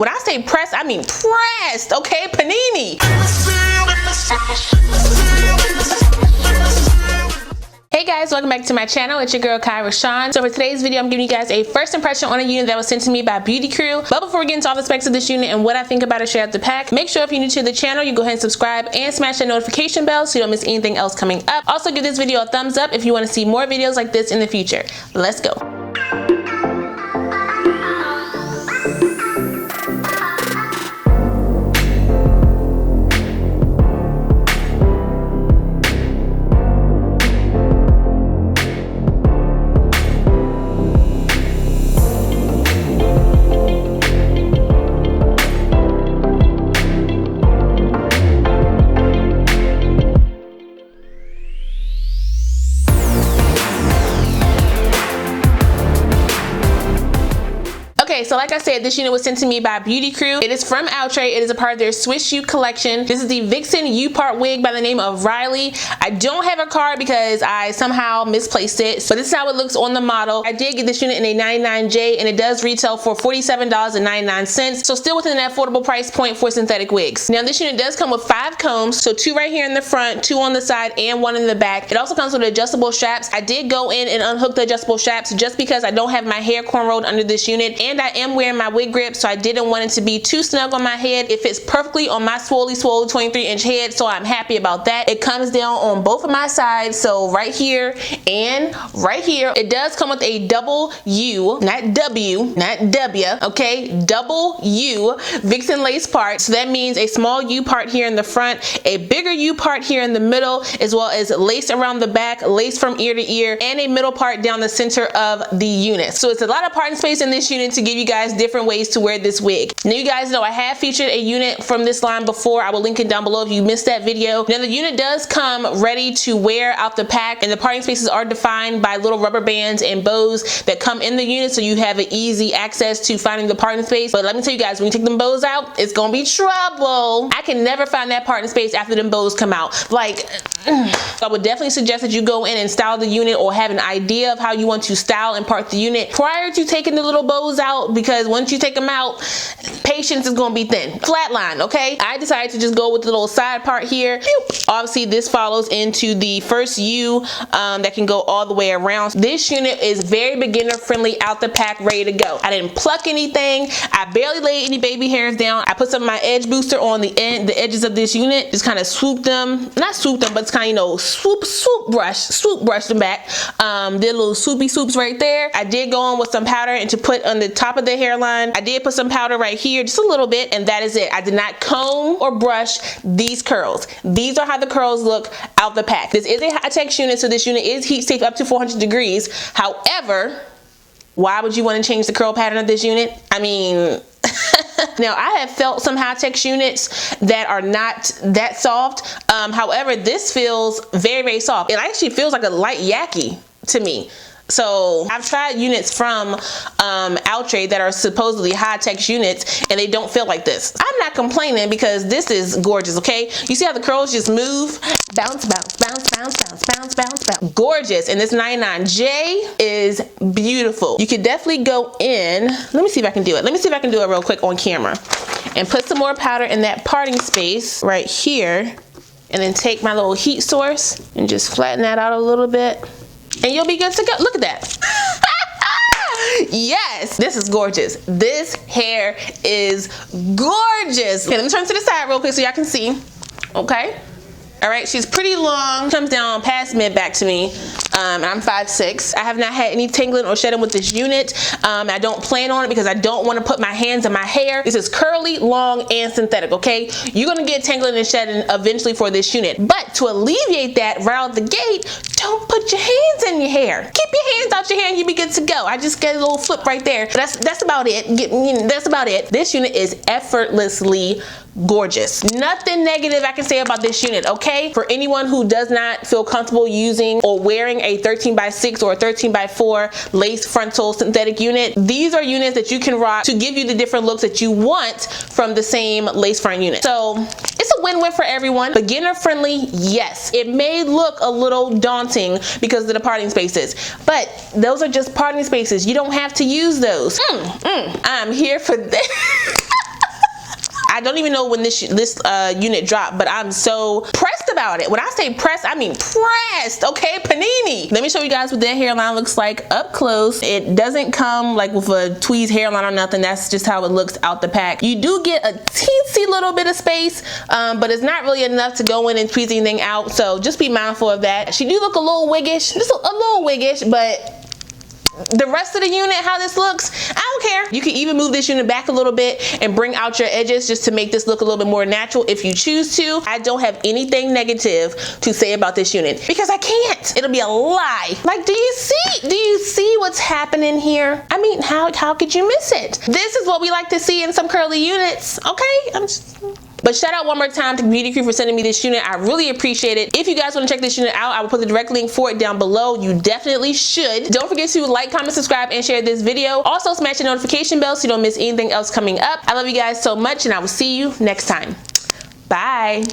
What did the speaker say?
When I say pressed, I mean pressed, okay? Panini. Hey guys, welcome back to my channel. It's your girl KIE RASHON. So for today's video, I'm giving you guys a first impression on a unit that was sent to me by Beauty Krew. But before we get into all the specs of this unit and what I think about it straight out the pack, make sure if you're new to the channel, you go ahead and subscribe and smash that notification bell so you don't miss anything else coming up. Also give this video a thumbs up if you want to see more videos like this in the future. Let's go. Okay, so like I said, this unit was sent to me by Beauty Krew. It is from Outre. It is a part of their Swiss U collection. This is the Vixen U-part wig by the name of RYLEE. I don't have a card because I somehow misplaced it, but this is how it looks on the model. I did get this unit in a 99J and it does retail for $47.99, so still within an affordable price point for synthetic wigs. Now this unit does come with 5 combs, so 2 right here in the front, 2 on the side, and 1 in the back. It also comes with adjustable straps. I did go in and unhook the adjustable straps just because I don't have my hair cornrowed under this unit, and I am wearing my wig grip, so I didn't want it to be too snug on my head. It fits perfectly on my swole 23-inch head, so I'm happy about that. It comes down on both of my sides, so right here and right here. It does come with a double U, not W, not W, okay? Double U Vixen lace part. So that means a small U part here in the front, a bigger U part here in the middle, as well as lace around the back, lace from ear to ear, and a middle part down the center of the unit. So it's a lot of parting space in this unit to give you guys different ways to wear this wig. Now you guys know I have featured a unit from this line before. I will link it down below if you missed that video. Now the unit does come ready to wear out the pack, and the parting spaces are defined by little rubber bands and bows that come in the unit, so you have an easy access to finding the parting space. But let me tell you guys, when you take them bows out, it's gonna be trouble. I can never find that parting space after them bows come out. Like, I would definitely suggest that you go in and style the unit or have an idea of how you want to style and part the unit prior to taking the little bows out, because once you take them out, patience is gonna be thin. Flatline, okay? I decided to just go with the little side part here. Obviously this follows into the first U that can go all the way around. This unit is very beginner friendly, out the pack, ready to go. I didn't pluck anything. I barely laid any baby hairs down. I put some of my edge booster on the edges of this unit, just kind of swoop them, not swoop them, but it's kind of, you know, swoop brush them back. Did little swoopy swoops right there. I did go on with some powder and to put on the top of the hairline. I did put some powder right here, just a little bit, and that is it. I did not comb or brush these curls. These are how the curls look out the pack. This is a high-tech unit, so this unit is heat safe up to 400 degrees. However, why would you want to change the curl pattern of this unit? I mean, now I have felt some high-tech units that are not that soft. However, this feels very, very soft. It actually feels like a light yaki to me. So I've tried units from Outre that are supposedly high-tech units, and they don't feel like this. I'm not complaining because this is gorgeous, okay? You see how the curls just move? Bounce, bounce, bounce, bounce, bounce, bounce, bounce, bounce. Gorgeous. And this 99J is beautiful. You could definitely go in. Let me see if I can do it. Let me see if I can do it real quick on camera. And put some more powder in that parting space right here. And then take my little heat source and just flatten that out a little bit. And you'll be good to go. Look at that. Yes, this is gorgeous. This hair is gorgeous. Okay, let me turn to the side real quick so y'all can see. Okay. All right, she's pretty long, comes down past mid back to me, and I'm 5'6". I have not had any tangling or shedding with this unit. I don't plan on it because I don't want to put my hands in my hair. This is curly, long, and synthetic, okay? You're gonna get tangling and shedding eventually for this unit, but to alleviate that right out the gate, don't put your hands in your hair. Keep your hands out your hair and you'll be good to go. I just get a little flip right there, but that's about it. That's about it. This unit is effortlessly gorgeous. Nothing negative I can say about this unit, okay? For anyone who does not feel comfortable using or wearing a 13x6 or a 13x4 lace frontal synthetic unit, these are units that you can rock to give you the different looks that you want from the same lace front unit. So it's a win-win for everyone. Beginner friendly, yes. It may look a little daunting because of the parting spaces, but those are just parting spaces. You don't have to use those. I'm here for this. I don't even know when this unit dropped, but I'm so pressed about it. When I say pressed, I mean pressed, okay? Panini. Let me show you guys what that hairline looks like up close. It doesn't come like with a tweezed hairline or nothing. That's just how it looks out the pack. You do get a teensy little bit of space, but it's not really enough to go in and tweeze anything out, so just be mindful of that. She do look a little wiggish, just a little wiggish, but the rest of the unit, how this looks, I don't care. You can even move this unit back a little bit and bring out your edges just to make this look a little bit more natural if you choose to. I don't have anything negative to say about this unit because I can't. It'll be a lie. Like, do you see what's happening here? I mean, how could you miss it? This is what we like to see in some curly units, okay? But shout out one more time to Beauty Krew for sending me this unit. I really appreciate it. If you guys want to check this unit out, I will put the direct link for it down below. You definitely should. Don't forget to like, comment, subscribe, and share this video. Also smash the notification bell so you don't miss anything else coming up. I love you guys so much, and I will see you next time. Bye.